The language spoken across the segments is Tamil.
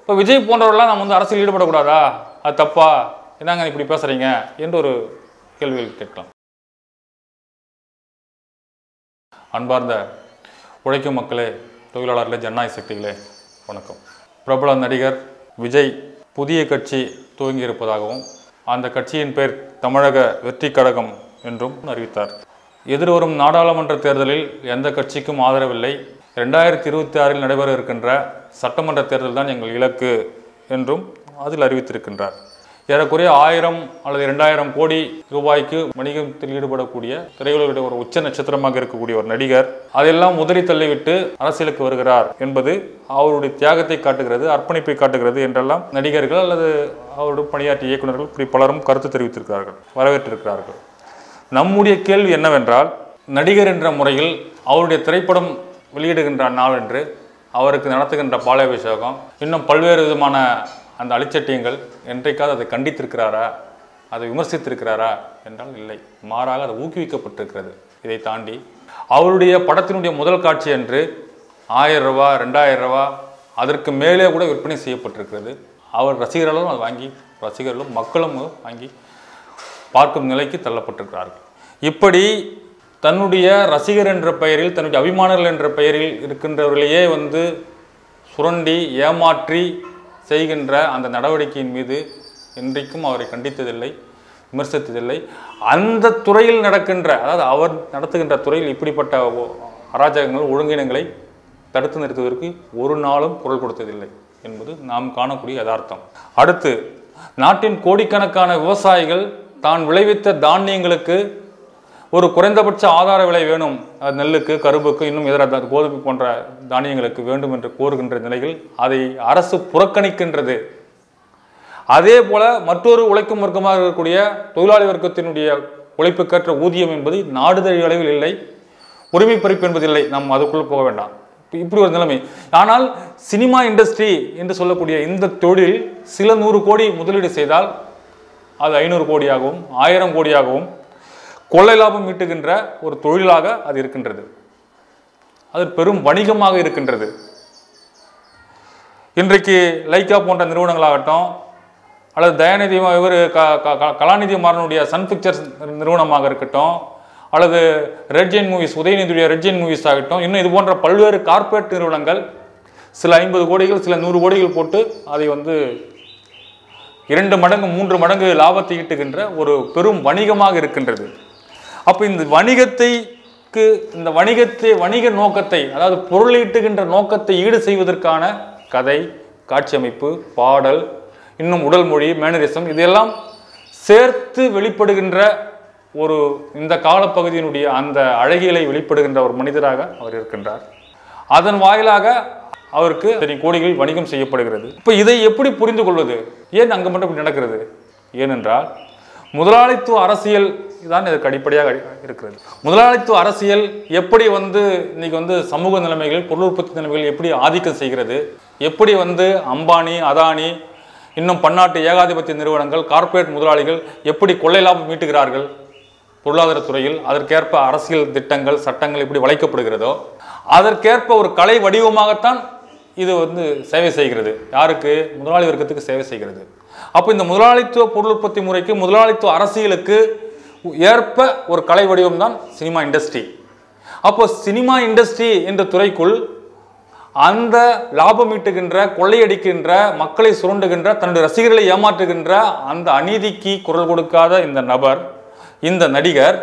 இப்போ விஜய் போன்றவர்கள்லாம் நம்ம வந்து அரசியல் ஈடுபடக்கூடாதா, அது தப்பா, என்னங்க இப்படி பேசுறீங்க என்று ஒரு கேள்விகள் கேட்கலாம். அன்பார்ந்த உழைக்கும் மக்களே, தொழிலாளர்களே, ஜனநாயக சக்திகளே, வணக்கம். பிரபல நடிகர் விஜய் புதிய கட்சி துவங்கி இருப்பதாகவும் அந்த கட்சியின் பெயர் தமிழக வெற்றி கழகம் என்றும் அறிவித்தார். எதிர்வரும் நாடாளுமன்ற தேர்தலில் எந்த கட்சிக்கும் ஆதரவில்லை, 2026 நடைபெற இருக்கின்ற சட்டமன்ற தேர்தல் தான் எங்கள் இலக்கு என்றும் அதில் அறிவித்திருக்கின்றார். ஏறக்குறைய 1000 அல்லது 2000 கோடி ரூபாய்க்கு வணிகத்தில் ஈடுபடக்கூடிய திரையுலகில் ஒரு உச்ச நட்சத்திரமாக இருக்கக்கூடிய ஒரு நடிகர் அதெல்லாம் முதலி தள்ளிவிட்டு அரசியலுக்கு வருகிறார் என்பது அவருடைய தியாகத்தை காட்டுகிறது, அர்ப்பணிப்பை காட்டுகிறது என்றெல்லாம் நடிகர்கள் அல்லது அவருடைய பணியாற்றிய இயக்குநர்கள் இப்படி பலரும் கருத்து தெரிவித்திருக்கிறார்கள், வரவேற்றிருக்கிறார்கள். நம்முடைய கேள்வி என்னவென்றால், நடிகர் என்ற முறையில் அவருடைய திரைப்படம் வெளியிடுகின்ற நாள் என்று அவருக்கு நடத்துகின்ற பாலாபிஷேகம், இன்னும் பல்வேறு விதமான அந்த அழிச்சட்டியங்கள் என்றைக்காவது அதை கண்டித்திருக்கிறாரா, அதை விமர்சித்திருக்கிறாரா என்றால் இல்லை. மாறாக அது ஊக்குவிக்கப்பட்டிருக்கிறது. இதை தாண்டி அவருடைய படத்தினுடைய முதல் காட்சி என்று 1000 ரூபா 2000 ரூபா அதற்கு மேலே கூட விற்பனை செய்யப்பட்டிருக்கிறது. அவர் ரசிகர்களும் அதை வாங்கி, ரசிகர்களும் மக்களும் வாங்கி பார்க்கும் நிலைக்கு தள்ளப்பட்டிருக்கிறார்கள். இப்படி தன்னுடைய ரசிகர் என்ற பெயரில், தன்னுடைய அபிமானர்கள் என்ற பெயரில் இருக்கின்றவர்களையே வந்து சுரண்டி ஏமாற்றி செய்கின்ற அந்த நடவடிக்கையின் மீது என்றைக்கும் அவரை கண்டித்ததில்லை, விமர்சித்ததில்லை. அந்த துறையில் நடக்கின்ற, அதாவது அவர் நடத்துகின்ற துறையில் இப்படிப்பட்ட அராஜகங்கள், ஒழுங்கினங்களை தடுத்து நிறுத்துவதற்கு ஒரு நாளும் குரல் கொடுத்ததில்லை என்பது நாம் காணக்கூடிய யதார்த்தம். அடுத்து, நாட்டின் கோடிக்கணக்கான விவசாயிகள் தான் விளைவித்த தானியங்களுக்கு ஒரு குறைந்தபட்ச ஆதார விலை வேணும், நெல்லுக்கு, கரும்புக்கு, இன்னும் இதர கோதுமை போன்ற தானியங்களுக்கு வேண்டும் என்று கோருகின்ற நிலையில் அதை அரசு புறக்கணிக்கின்றது. அதே போல மற்றொரு உழைக்கும் வர்க்கமாக இருக்கக்கூடிய தொழிலாளி வர்க்கத்தினுடைய உழைப்புக்கேற்ற ஊதியம் என்பது நாடுதழி அளவில் இல்லை, உரிமை பறிப்பு என்பது இல்லை. நாம் அதுக்குள்ள போக வேண்டாம். இப்படி ஒரு நிலைமை. ஆனால் சினிமா இண்டஸ்ட்ரி என்று சொல்லக்கூடிய இந்த தொழில் சில 100 கோடி முதலீடு செய்தால் அது 500 கோடியாகவும் 1000 கோடியாகவும் கொள்ளை லாபம் ஈட்டுகின்ற ஒரு தொழிலாக அது இருக்கின்றது. அது பெரும் வணிகமாக இருக்கின்றது. இன்றைக்கு லைக்கா போன்ற நிறுவனங்களாகட்டும், அல்லது தயாநிதி இவர் கலாநிதி மாறனுடைய சன் பிக்சர்ஸ் நிறுவனமாக இருக்கட்டும், அல்லது ரெட் ஜெயின் மூவிஸ், உதயநிதியுடைய ரெட் ஜெயின் மூவிஸ் ஆகட்டும், இன்னும் இது போன்ற பல்வேறு கார்ப்பரேட் நிறுவனங்கள் சில 50 கோடிகள் சில 100 கோடிகள் போட்டு அதை வந்து 2 மடங்கு 3 மடங்கு லாபத்தை ஈட்டுகின்ற ஒரு பெரும் வணிகமாக இருக்கின்றது. அப்போ இந்த வணிக நோக்கத்தை, அதாவது பொருளீட்டுகின்ற நோக்கத்தை ஈடு செய்வதற்கான கதை, காட்சி அமைப்பு, பாடல், இன்னும் உடல் மொழி, மேனரிசம், இதெல்லாம் சேர்த்து வெளிப்படுகின்ற ஒரு இந்த காலப்பகுதியினுடைய அந்த அழகியலை வெளிப்படுகின்ற ஒரு மனிதராக அவர் இருக்கின்றார். அதன் வாயிலாக அவருக்கு கோடிகள் வணிகம் செய்யப்படுகிறது. இப்போ இதை எப்படி புரிந்து கொள்வது? ஏன் அங்கே மட்டும் இப்படி நடக்கிறது? ஏனென்றால் முதலாளித்துவ அரசியல் தான் இதற்கு அடிப்படையாக இருக்கிறது. முதலாளித்துவ அரசியல் எப்படி இன்னைக்கு சமூக நிலைமைகள், பொருள் உற்பத்தி நிலைமைகள் எப்படி ஆதிக்கம் செய்கிறது, எப்படி அம்பானி, அதானி, இன்னும் பன்னாட்டு ஏகாதிபத்திய நிறுவனங்கள், கார்ப்பரேட் முதலாளிகள் எப்படி கொள்ளை லாபம் மீட்டுகிறார்கள் பொருளாதாரத்துறையில், அதற்கேற்ப அரசியல் திட்டங்கள், சட்டங்கள் எப்படி வளைக்கப்படுகிறதோ அதற்கேற்ப ஒரு கலை வடிவமாகத்தான் இது சேவை செய்கிறது. யாருக்கு? முதலாளி வர்க்கத்துக்கு சேவை செய்கிறது. அப்போ இந்த முதலாளித்துவ பொருள் உற்பத்தி முறைக்கு, முதலாளித்துவ அரசியலுக்கு ஏற்ப ஒரு கலை வடிவம் தான் சினிமா இண்டஸ்ட்ரி. அப்போ சினிமா இண்டஸ்ட்ரி என்ற துறைக்குள் அந்த லாபம் ஈட்டுகின்ற, கொள்ளையடிக்கின்ற, மக்களை சுரண்டுகின்ற, தன்னுடைய ரசிகர்களை ஏமாற்றுகின்ற அந்த அநீதிக்கு குரல் கொடுக்காத இந்த நபர், இந்த நடிகர்,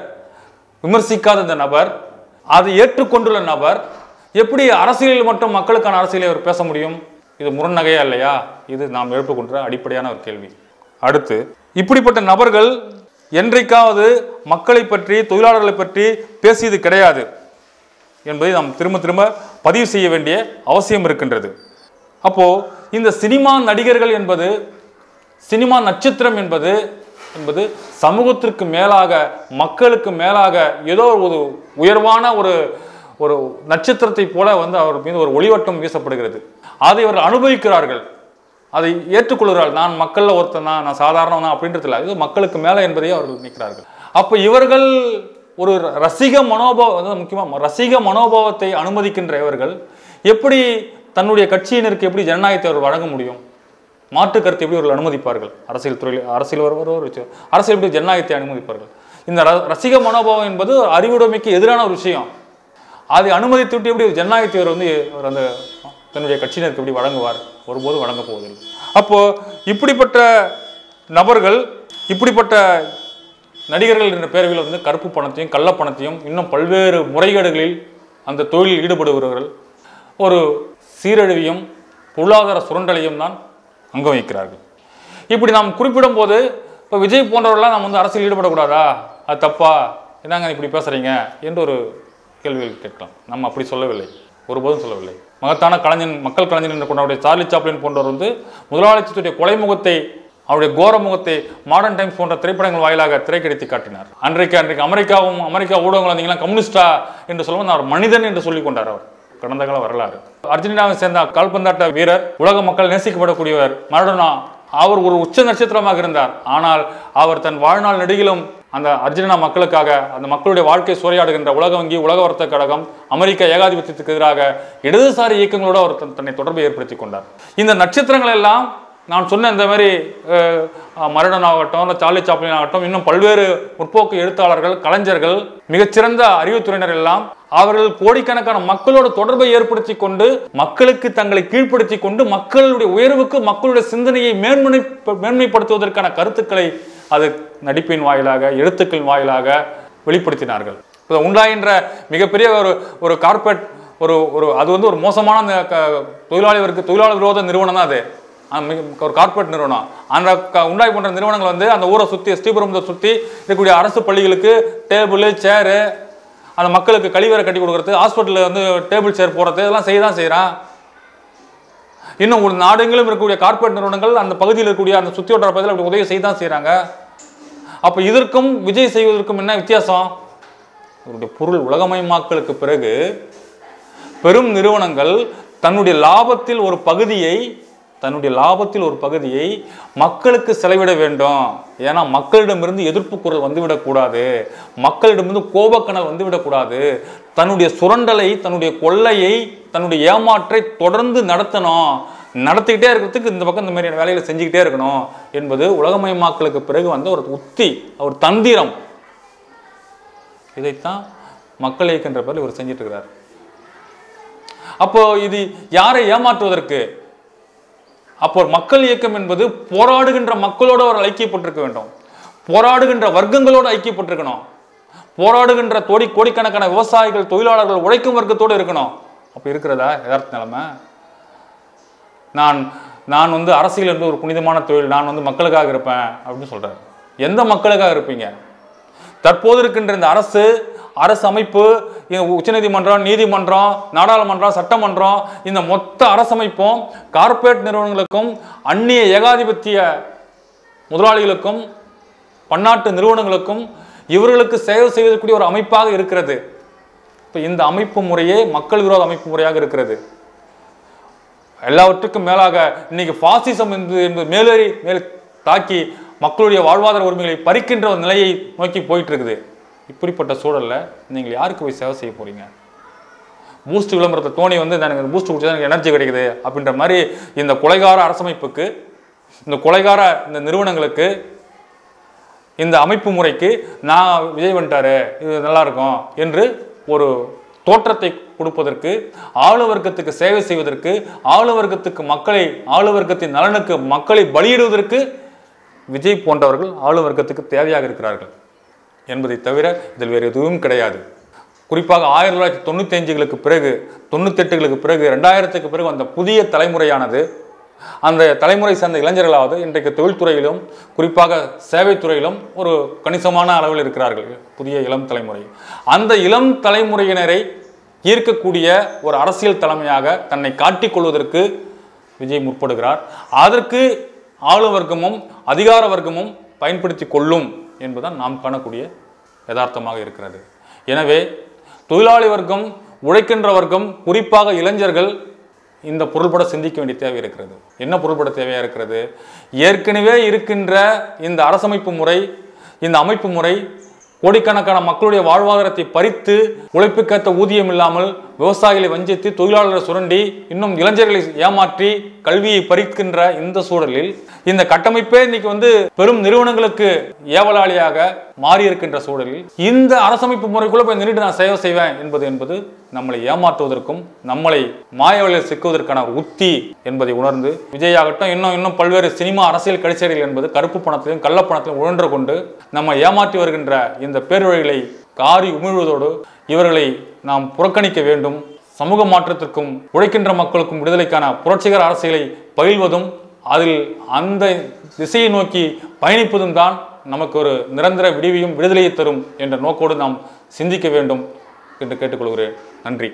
விமர்சிக்காத இந்த நபர், அதை ஏற்றுக்கொண்டுள்ள நபர் எப்படி அரசியலில் மட்டும் மக்களுக்கான அரசியலை அவர் பேச முடியும்? இது முரண்நகையா இல்லையா? இது நாம் எழுப்புகின்ற அடிப்படையான ஒரு கேள்வி. அடுத்து, இப்படிப்பட்ட நபர்கள் என்றைக்காவது மக்களை பற்றி, தொழிலாளர்களை பற்றி பேசியது கிடையாது என்பதை நாம் திரும்ப திரும்ப பதிவு செய்ய வேண்டிய அவசியம் இருக்கின்றது. அப்போ இந்த சினிமா நடிகர்கள் என்பது, சினிமா நட்சத்திரம் என்பது சமூகத்திற்கு மேலாக, மக்களுக்கு மேலாக ஏதோ ஒரு உயர்வான ஒரு நட்சத்திரத்தை போல அவர் மீது ஒரு ஒளிவட்டம் வீசப்படுகிறது. அதை அவர்கள் அனுபவிக்கிறார்கள், அதை ஏற்றுக்கொள்கிறார்கள். நான் மக்களில் ஒருத்தன் தான், நான் சாதாரணம் அப்படின்றது இல்லை, இது மக்களுக்கு மேலே என்பதையே அவர்கள் நிற்கிறார்கள். அப்போ இவர்கள் ஒரு ரசிக மனோபாவம், முக்கியமாக ரசிக மனோபாவத்தை அனுமதிக்கின்ற இவர்கள் எப்படி தன்னுடைய கட்சியினருக்கு எப்படி ஜனநாயகத்தை அவர் வழங்க முடியும்? மாற்று கருத்தை எப்படி அவர்கள் அனுமதிப்பார்கள்? அரசியல் துறையில் அரசியல் அரசியல் எப்படி ஜனநாயகத்தை அனுமதிப்பார்கள்? இந்த ரசிக மனோபாவம் என்பது அறிவுடைமைக்கு எதிரான ஒரு விஷயம். அதை அனுமதித்து விட்டு எப்படி ஜனநாயகத்தை அவர் அந்த தன்னுடைய கட்சியினருக்கு எப்படி வழங்குவார்? ஒருபோதும் வழங்க போவதில்லை. அப்போ இப்படிப்பட்ட நபர்கள், இப்படிப்பட்ட நடிகர்கள் என்ற பெயர்களில் கருப்பு பணத்தையும் கள்ளப்பணத்தையும் இன்னும் பல்வேறு முறைகேடுகளில் அந்த தொழிலில் ஈடுபடுபவர்கள் ஒரு சீரழிவையும் பொருளாதார சுரண்டலையும் தான் அங்க வைக்கிறார்கள். இப்படி நாம் குறிப்பிடும் போது இப்போ விஜய் போன்றவர்கள்லாம் நாம் அரசியல் ஈடுபடக்கூடாதா, அது தப்பா, என்னங்க இப்படி பேசுறீங்க என்று ஒரு கேள்விகள் கேட்கலாம். நம்ம அப்படி சொல்லவில்லை, ஒருபோதும் சொல்லவில்லை. மகத்தான கலைஞன், மக்கள் கலைஞன் என்று கொண்டவருடைய சார்லி சாப்ளின் போன்றவர் முதலாளித்துவத்துடைய கொலை முகத்தை, அவருடைய கோர முகத்தை மாடர்ன் டைம்ஸ் போன்ற திரைப்படங்கள் வாயிலாக திரைக்கடித்து காட்டினார். அன்றைக்கு அமெரிக்கா ஊடகங்கள் வந்தீங்கன்னா கம்யூனிஸ்டா என்று சொல்லும்போது அவர் மனிதன் என்று சொல்லிக் கொண்டார். அவர் கடந்த கால வரலாறு. அர்ஜென்டினாவை சேர்ந்த கால்பந்தாட்ட வீரர், உலக மக்கள் நேசிக்கப்படக்கூடியவர் மரடோனா, அவர் ஒரு உச்ச நட்சத்திரமாக இருந்தார். ஆனால் அவர் தன் வாழ்நாள் நெடுகிலும் அந்த அர்ஜென்டினா மக்களுக்காக, அந்த மக்களுடைய வாழ்க்கை சூறையாடுகின்ற உலக வங்கி, உலக வர்த்தக கழகம், அமெரிக்க ஏகாதிபத்தியத்துக்கு எதிராக இடதுசாரி இயக்கங்களோடு அவர் தன்னை தொடர்பை ஏற்படுத்தி கொண்டார். இந்த நட்சத்திரங்கள் எல்லாம் நான் சொன்ன இந்த மாதிரி மரடோனா ஆகட்டும், சார்லி சாப்ளின் ஆகட்டும், இன்னும் பல்வேறு முற்போக்கு எழுத்தாளர்கள், கலைஞர்கள், மிகச்சிறந்த அறிவுத்துறையினர் எல்லாம் அவர்கள் கோடிக்கணக்கான மக்களோட தொடர்பை ஏற்படுத்தி கொண்டு, மக்களுக்கு தங்களை கீழ்ப்படுத்தி கொண்டு, மக்களுடைய உயர்வுக்கு, மக்களுடைய சிந்தனையை மேன்மைப்படுத்துவதற்கான கருத்துக்களை அது நடிப்பின் வாயிலாக, எழுத்துக்களின் வாயிலாக வெளிப்படுத்தினார்கள். உண்டாகின்ற மிகப்பெரிய ஒரு கார்பரேட் அது ஒரு மோசமான தொழிலாளர் விரோத நிறுவனம் தான் அது. ஒரு கார்பரேட் நிறுவனம். அந்த உண்டாய் போன்ற நிறுவனங்கள் அந்த ஊரை சுற்றி, ஸ்ரீபெரும்புதூரை சுற்றி இருக்கக்கூடிய அரசு பள்ளிகளுக்கு டேபிள் சேரு, அந்த மக்களுக்கு கழிவறை கட்டி கொடுக்கறது, ஹாஸ்பிட்டலில் டேபிள் சேர் போடுறது, இதெல்லாம் செய்கிறான். இன்னும் ஒரு நாடுகளும் இருக்கக்கூடிய கார்பரேட் நிறுவனங்கள் அந்த பகுதியில் இருக்கக்கூடிய அந்த சுற்றி வட்டார பகுதியில் அப்படி உதவி செய்கிறாங்க. அப்போ இதற்கும் விஜய் செய்வதற்கும் என்ன வித்தியாசம்? அவருடைய பொருள் உலகமயமாக்கலுக்கு பிறகு பெரும் நிறுவனங்கள் தன்னுடைய லாபத்தில் ஒரு பகுதியை மக்களுக்கு செலவிட வேண்டும். ஏன்னா மக்களிடமிருந்து எதிர்ப்பு குரல் வந்துவிடக்கூடாது, மக்களிடமிருந்து கோபக்கணல் வந்துவிடக்கூடாது. தன்னுடைய சுரண்டலை, தன்னுடைய கொள்ளையை, தன்னுடைய ஏமாற்றை தொடர்ந்து நடத்திக்கிட்டே இருக்கிறதுக்கு இந்த பக்கம் இந்த மாதிரியான வேலைகளை செஞ்சுக்கிட்டே இருக்கணும் என்பது உலகமயமாக்கலுக்கு பிறகு ஒரு உத்தி, ஒரு தந்திரம். இதைத்தான் மக்கள் இயக்கின்ற பேரில் இவர் செஞ்சிட்டு இருக்கிறார். அப்போ இது யாரை ஏமாற்றுவதற்கு? அப்போ மக்கள் இயக்கம் என்பது போராடுகின்ற மக்களோடு அவர் ஐக்கியப்பட்டிருக்க வேண்டும், போராடுகின்ற வர்க்கங்களோடு ஐக்கியப்பட்டிருக்கணும், போராடுகின்ற கோடிக்கணக்கான விவசாயிகள், தொழிலாளர்கள், உழைக்கும் வர்க்கத்தோடு இருக்கணும். அப்போ இருக்கிறதா யதார்த்த நிலைமை? நான் அரசியல் என்பது ஒரு புனிதமான தொழில், நான் மக்களுக்காக இருப்பேன் அப்படின்னு சொல்றாரு. எந்த மக்களுக்காக இருப்பீங்க? தற்போது இருக்கின்ற இந்த அரசு அமைப்பு, உச்சநீதிமன்றம், நீதிமன்றம், நாடாளுமன்றம், சட்டமன்றம், இந்த மொத்த அரசமைப்பும் கார்பரேட் நிறுவனங்களுக்கும், அந்நிய ஏகாதிபத்திய முதலாளிகளுக்கும், பன்னாட்டு நிறுவனங்களுக்கும், இவர்களுக்கு சேவை செய்வதற்குரிய ஒரு அமைப்பாக இருக்கிறது. இப்போ இந்த அமைப்பு முறையே மக்கள் விரோத அமைப்பு முறையாக இருக்கிறது. எல்லாவற்றுக்கும் மேலாக இன்னைக்கு பாசிசம் என்பது மேலே தாக்கி மக்களுடைய வாழ்வாதார உரிமைகளை பறிக்கின்ற ஒரு நிலையை நோக்கி போயிட்டு இருக்குது. இப்படிப்பட்ட சூழல்ல நீங்கள் யாருக்கு போய் சேவை செய்ய போறீங்க? பூஸ்ட் விளம்பரத்தை தோனி எனக்கு பூஸ்ட் குடிச்சா எனக்கு எனர்ஜி கிடைக்குது அப்படின்ற மாதிரி இந்த கொலைகார அரசமைப்புக்கு, இந்த கொலைகார இந்த நிறுவனங்களுக்கு, இந்த அமைப்பு முறைக்கு நான் விஜய் வந்துட்டாரு, இது நல்லா இருக்கும் என்று ஒரு தோற்றத்தை கொடுப்பதற்கு, ஆளுவர்க்கத்துக்கு சேவை செய்வதற்கு, ஆளுவர்க்கத்தின் நலனுக்கு மக்களை பலியிடுவதற்கு விஜய் போன்றவர்கள் ஆளுவர்க்கத்துக்கு தேவையாக இருக்கிறார்கள் என்பதை தவிர இதில் வேறு எதுவும் கிடையாது. குறிப்பாக 1995களுக்கு பிறகு, 98களுக்கு பிறகு, 2000க்கு பிறகு அந்த புதிய தலைமுறையானது, அந்த தலைமுறை சேர்ந்த இளைஞர்களாவது இன்றைக்கு தொழில்துறையிலும் குறிப்பாக சேவைத்துறையிலும் ஒரு கணிசமான அளவில் இருக்கிறார்கள். புதிய இளம் தலைமுறை, அந்த இளம் தலைமுறையினரை ஈர்க்கக்கூடிய ஒரு அரசியல் தலைமையாக தன்னை காட்டிக்கொள்வதற்கு விஜய் முற்படுகிறார். அதற்கு ஆளும் வர்க்கமும் அதிகார வர்க்கமும் பயன்படுத்தி கொள்ளும் என்பதுதான் நாம் காணக்கூடிய யதார்த்தமாக இருக்கிறது. எனவே தொழிலாளி வர்க்கம், உழைக்கின்ற வர்க்கம், குறிப்பாக இளைஞர்கள் இந்த பொருள்பட சிந்திக்க வேண்டிய தேவை இருக்கிறது. என்ன பொருள்பட தேவையாக இருக்கிறது? ஏற்கனவே இருக்கின்ற இந்த அரசமைப்பு முறை, இந்த அமைப்பு முறை கோடிக்கணக்கான மக்களுடைய வாழ்வாதாரத்தை பறித்து, உழைப்புக்கேற்ற ஊதியம் இல்லாமல் விவசாயிகளை வஞ்சித்து தொழிலாளர்களை சுரண்டி இன்னும் இளைஞர்களை ஏமாற்றி கல்வியை பறிக்கின்ற இந்த சூழலில் இந்த கட்டமைப்பே இன்னைக்கு பெரும் நிறுவனங்களுக்கு ஏவலாளியாக மாறி இருக்கின்ற சூழலில் இந்த அரசமைப்பு முறைக்குள்ள போய் நின்றுட்டு நான் சேவை செய்வேன் என்பது நம்மளை ஏமாற்றுவதற்கும் நம்மளை மாயவலையில் சிக்குவதற்கான உத்தி என்பதை உணர்ந்து விஜய் ஆகட்டும் இன்னும் பல்வேறு சினிமா அரசியல் கடிச்சேரிகள் என்பது கருப்பு பணத்திலும் கள்ளப்பணத்திலும் உழன்று கொண்டு நம்ம ஏமாற்றி வருகின்ற இந்த பேர்வழிகளை காரி உமிழ்வதோடு இவர்களை நாம் புறக்கணிக்க வேண்டும். சமூக மாற்றத்திற்கும் உழைக்கின்ற மக்களுக்கும் விடுதலைக்கான புரட்சிகர அரசியலை பயில்வதும் அதில் அந்த திசையை நோக்கி பயணிப்பதும் தான் நமக்கு ஒரு நிரந்தர விடிவையும் விடுதலையை தரும் என்ற நோக்கோடு நாம் சிந்திக்க வேண்டும் என்று கேட்டுக்கொள்கிறேன். நன்றி.